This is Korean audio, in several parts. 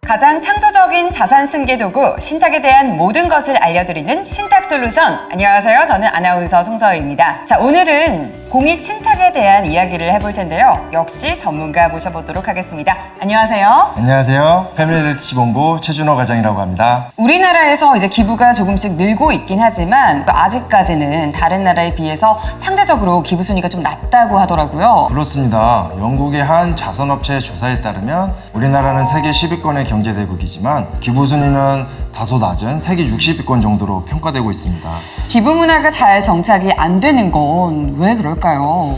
가장 창조적인 자산 승계 도구 신탁에 대한 모든 것을 알려드리는 신탁솔루션. 안녕하세요. 저는 아나운서 송서희입니다. 자, 오늘은 공익 신탁에 대한 이야기를 해볼 텐데요. 역시 전문가 모셔보도록 하겠습니다. 안녕하세요. 안녕하세요. 패밀리리티시 본부 최준호 과장이라고 합니다. 우리나라에서 이제 기부가 조금씩 늘고 있긴 하지만 아직까지는 다른 나라에 비해서 상대적으로 기부 순위가 좀 낮다고 하더라고요. 그렇습니다. 영국의 한 자선업체 조사에 따르면 우리나라는 세계 10위권의 경제대국이지만 기부 순위는 다소 낮은 세계 60위권 정도로 평가되고 있습니다. 기부 문화가 잘 정착이 안 되는 건 왜 그럴까요?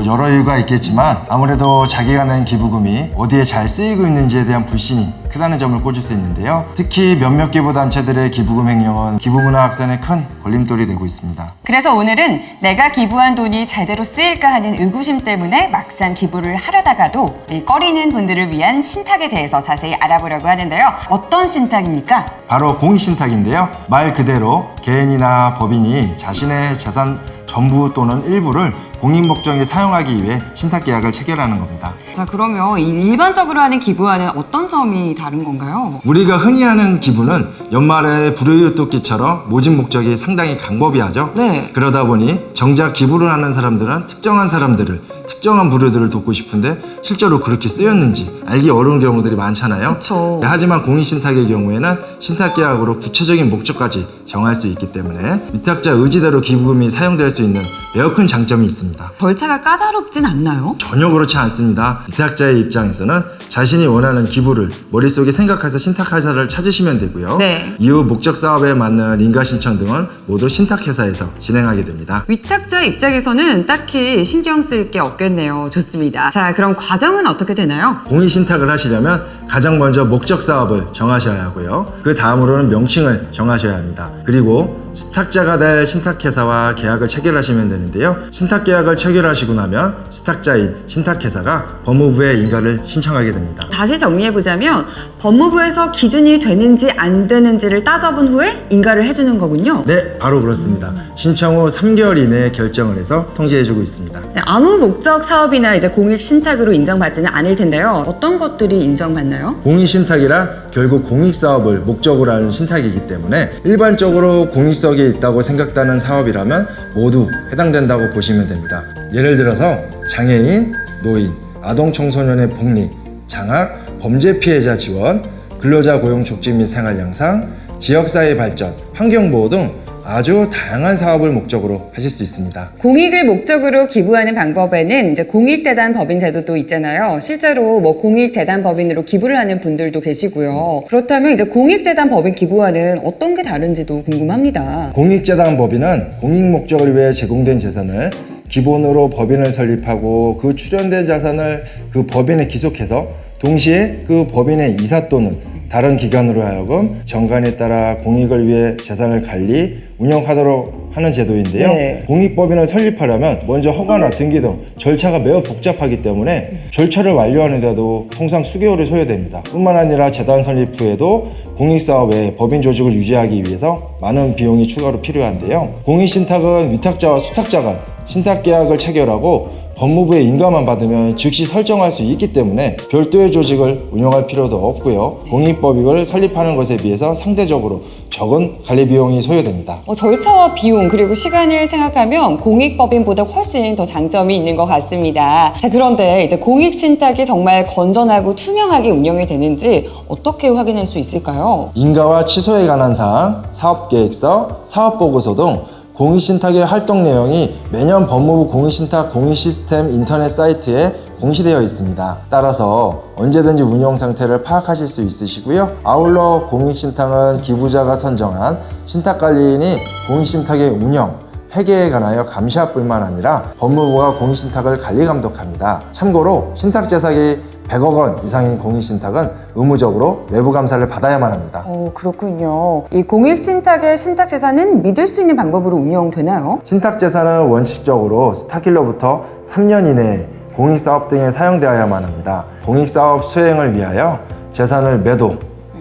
여러 이유가 있겠지만 아무래도 자기가 낸 기부금이 어디에 잘 쓰이고 있는지에 대한 불신이 크다는 점을 꼽을 수 있는데요. 특히 몇몇 기부 단체들의 기부금 횡령은 기부 문화 확산에 큰 걸림돌이 되고 있습니다. 그래서 오늘은 내가 기부한 돈이 제대로 쓰일까 하는 의구심 때문에 막상 기부를 하려다가도 꺼리는 분들을 위한 신탁에 대해서 자세히 알아보려고 하는데요. 어떤 신탁입니까? 바로 공익신탁인데요. 말 그대로 개인이나 법인이 자신의 재산 전부 또는 일부를 공익 목적에 사용하기 위해 신탁계약을 체결하는 겁니다. 자, 그러면 일반적으로 하는 기부와는 어떤 점이 다른 건가요? 우리가 흔히 하는 기부는 연말에 불효율돕기처럼 모집 목적이 상당히 강법이하죠. 네. 그러다 보니 정작 기부를 하는 사람들은 특정한 사람들을, 특정한 부류들을 돕고 싶은데 실제로 그렇게 쓰였는지 알기 어려운 경우들이 많잖아요. 그렇죠. 하지만 공익신탁의 경우에는 신탁계약으로 구체적인 목적까지 정할 수 있기 때문에 위탁자 의지대로 기부금이 사용될 수 있는 매우 큰 장점이 있습니다. 절차가 까다롭진 않나요? 전혀 그렇지 않습니다. 위탁자의 입장에서는 자신이 원하는 기부를 머릿속에 생각해서 신탁회사를 찾으시면 되고요. 네. 이후 목적 사업에 맞는 인가 신청 등은 모두 신탁회사에서 진행하게 됩니다. 위탁자 입장에서는 딱히 신경 쓸 게 없겠네요. 좋습니다. 자, 그럼 과정은 어떻게 되나요? 공익신탁을 하시려면 가장 먼저 목적 사업을 정하셔야 하고요. 그 다음으로는 명칭을 정하셔야 합니다. 그리고 수탁자가 될 신탁회사와 계약을 체결하시면 되는데요. 신탁계약을 체결하시고 나면 수탁자인 신탁회사가 법무부에 인가를 신청하게 됩니다. 다시 정리해보자면 법무부에서 기준이 되는지 안 되는지를 따져본 후에 인가를 해주는 거군요. 네, 바로 그렇습니다. 신청 후 3개월 이내에 결정을 해서 통지해주고 있습니다. 네, 아무 목적 사업이나 이제 공익 신탁으로 인정받지는 않을 텐데요. 어떤 것들이 인정받나요? 공익신탁이란 결국 공익사업을 목적으로 하는 신탁이기 때문에 일반적으로 공익성이 있다고 생각되는 사업이라면 모두 해당된다고 보시면 됩니다. 예를 들어서 장애인, 노인, 아동청소년의 복리, 장학, 범죄 피해자 지원, 근로자 고용 촉진 및 생활 향상, 지역사회 발전, 환경보호 등 아주 다양한 사업을 목적으로 하실 수 있습니다. 공익을 목적으로 기부하는 방법에는 이제 공익재단 법인 제도도 있잖아요. 실제로 뭐 공익재단 법인으로 기부를 하는 분들도 계시고요. 그렇다면 이제 공익재단 법인 기부와는 어떤 게 다른지도 궁금합니다. 공익재단 법인은 공익 목적을 위해 제공된 재산을 기본으로 법인을 설립하고 그 출연된 자산을 그 법인에 기속해서 동시에 그 법인의 이사 또는 다른 기관으로 하여금 정관에 따라 공익을 위해 재산을 관리, 운영하도록 하는 제도인데요. 네. 공익법인을 설립하려면 먼저 허가나 등기 등 절차가 매우 복잡하기 때문에 절차를 완료하는데도 통상 수개월이 소요됩니다. 뿐만 아니라 재단 설립 후에도 공익사업에 법인 조직을 유지하기 위해서 많은 비용이 추가로 필요한데요. 공익신탁은 위탁자와 수탁자가 신탁계약을 체결하고 법무부의 인가만 받으면 즉시 설정할 수 있기 때문에 별도의 조직을 운영할 필요도 없고요. 공익법인을 설립하는 것에 비해서 상대적으로 적은 관리 비용이 소요됩니다. 절차와 비용 그리고 시간을 생각하면 공익법인보다 훨씬 더 장점이 있는 것 같습니다. 자, 그런데 이제 공익신탁이 정말 건전하고 투명하게 운영이 되는지 어떻게 확인할 수 있을까요? 인가와 취소에 관한 사항, 사업계획서, 사업보고서 등 공익신탁의 활동 내용이 매년 법무부 공익신탁 공익시스템 인터넷 사이트에 공시되어 있습니다. 따라서 언제든지 운영 상태를 파악하실 수 있으시고요. 아울러 공익신탁은 기부자가 선정한 신탁관리인이 공익신탁의 운영, 회계에 관하여 감시할 뿐만 아니라 법무부가 공익신탁을 관리 감독합니다. 참고로 신탁재산이 100억 원 이상인 공익신탁은 의무적으로 외부 감사를 받아야만 합니다. 그렇군요. 이 공익신탁의 신탁재산은 믿을 수 있는 방법으로 운영되나요? 신탁재산은 원칙적으로 수탁일로부터 3년 이내에 공익사업 등에 사용되어야만 합니다. 공익사업 수행을 위하여 재산을 매도,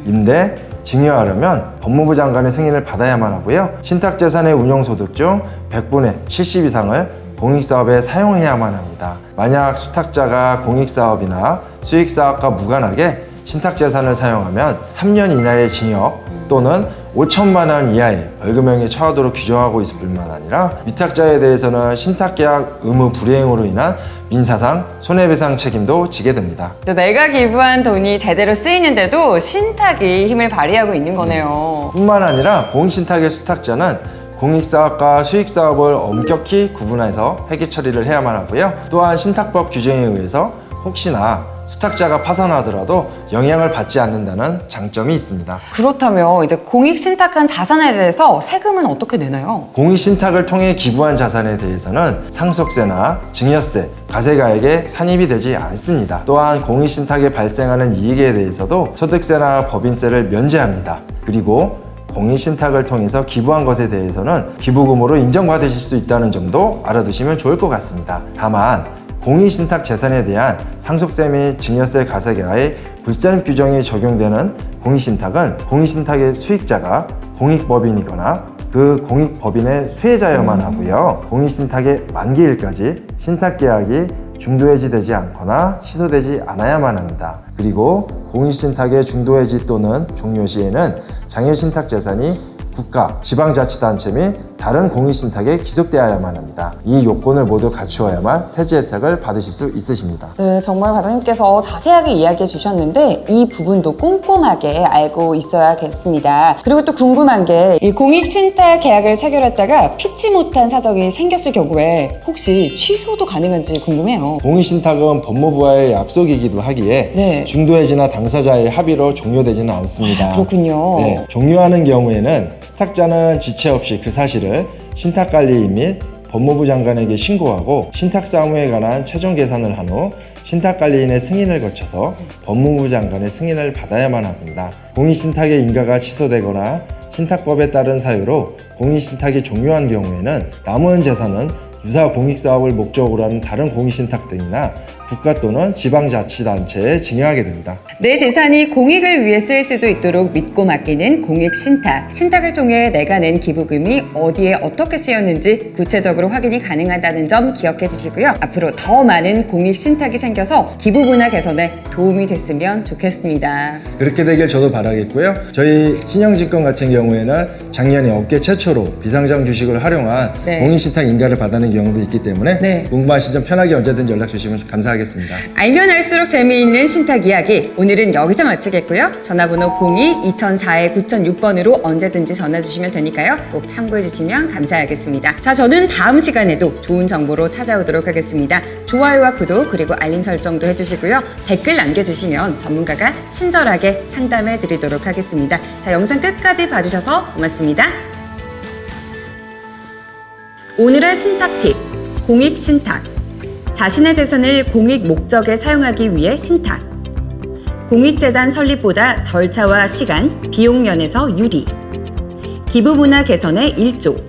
임대, 증여하려면 법무부 장관의 승인을 받아야만 하고요. 신탁재산의 운용소득 중 100분의 70 이상을 공익사업에 사용해야만 합니다. 만약 수탁자가 공익사업이나 수익사업과 무관하게 신탁재산을 사용하면 3년 이하의 징역 또는 5천만 원 이하의 벌금형에 처하도록 규정하고 있을 뿐만 아니라 위탁자에 대해서는 신탁계약 의무 불이행으로 인한 민사상 손해배상 책임도 지게 됩니다. 내가 기부한 돈이 제대로 쓰이는데도 신탁이 힘을 발휘하고 있는 거네요. 뿐만 아니라 공익신탁의 수탁자는 공익사업과 수익사업을 엄격히 구분해서 회계 처리를 해야만 하고요. 또한 신탁법 규정에 의해서 혹시나 수탁자가 파산하더라도 영향을 받지 않는다는 장점이 있습니다. 그렇다면 이제 공익 신탁한 자산에 대해서 세금은 어떻게 내나요? 공익신탁을 통해 기부한 자산에 대해서는 상속세나 증여세, 가세가액에 산입이 되지 않습니다. 또한 공익신탁에 발생하는 이익에 대해서도 소득세나 법인세를 면제합니다. 그리고 공익신탁을 통해서 기부한 것에 대해서는 기부금으로 인정받으실 수 있다는 점도 알아두시면 좋을 것 같습니다. 다만 공익신탁 재산에 대한 상속세 및 증여세 가세가의 불산입 규정이 적용되는 공익신탁은 공익신탁의 수익자가 공익법인이거나 그 공익법인의 수혜자여만 하고요. 공익신탁의 만기일까지 신탁계약이 중도해지되지 않거나 취소되지 않아야만 합니다. 그리고 공익신탁의 중도해지 또는 종료 시에는 장려신탁 재산이 국가, 지방자치단체 및 다른 공익신탁에 기속되어야만 합니다. 이 요건을 모두 갖추어야만 세제 혜택을 받으실 수 있으십니다. 네, 정말 과장님께서 자세하게 이야기해 주셨는데 이 부분도 꼼꼼하게 알고 있어야겠습니다. 그리고 또 궁금한 게 이 공익신탁 계약을 체결했다가 피치 못한 사정이 생겼을 경우에 혹시 취소도 가능한지 궁금해요. 공익신탁은 법무부와의 약속이기도 하기에 네. 중도해지나 당사자의 합의로 종료되지는 않습니다. 그렇군요. 네, 종료하는 경우에는 수탁자는 지체 없이 그 사실을 신탁관리인 및 법무부 장관에게 신고하고 신탁사무에 관한 최종 계산을 한 후 신탁관리인의 승인을 거쳐서 법무부 장관의 승인을 받아야만 합니다. 공익신탁의 인가가 취소되거나 신탁법에 따른 사유로 공익신탁이 종료한 경우에는 남은 재산은 유사 공익사업을 목적으로 하는 다른 공익신탁 등이나 국가 또는 지방자치단체에 증여하게 됩니다. 내 재산이 공익을 위해 쓰일 수도 있도록 믿고 맡기는 공익신탁. 신탁을 통해 내가 낸 기부금이 어디에 어떻게 쓰였는지 구체적으로 확인이 가능하다는 점 기억해 주시고요. 앞으로 더 많은 공익신탁이 생겨서 기부 문화 개선에 도움이 됐으면 좋겠습니다. 그렇게 되길 저도 바라겠고요. 저희 신영증권 같은 경우에는 작년에 업계 최초로 비상장 주식을 활용한 네. 공익신탁 인가를 받아낸 경우도 있기 때문에 네. 궁금하신 점 편하게 언제든지 연락 주시면 감사하겠습니다. 알면 알수록 재미있는 신탁 이야기 오늘은 여기서 마치겠고요. 전화번호 02-2004-9006번으로 언제든지 전화 주시면 되니까요. 꼭 참고해 주시면 감사하겠습니다. 자, 저는 다음 시간에도 좋은 정보로 찾아오도록 하겠습니다. 좋아요와 구독 그리고 알림 설정도 해주시고요. 댓글 남겨주시면 전문가가 친절하게 상담해 드리도록 하겠습니다. 자, 영상 끝까지 봐주셔서 고맙습니다. 오늘의 신탁 팁, 공익신탁. 자신의 재산을 공익 목적에 사용하기 위해 신탁. 공익재단 설립보다 절차와 시간, 비용 면에서 유리. 기부 문화 개선에 1조.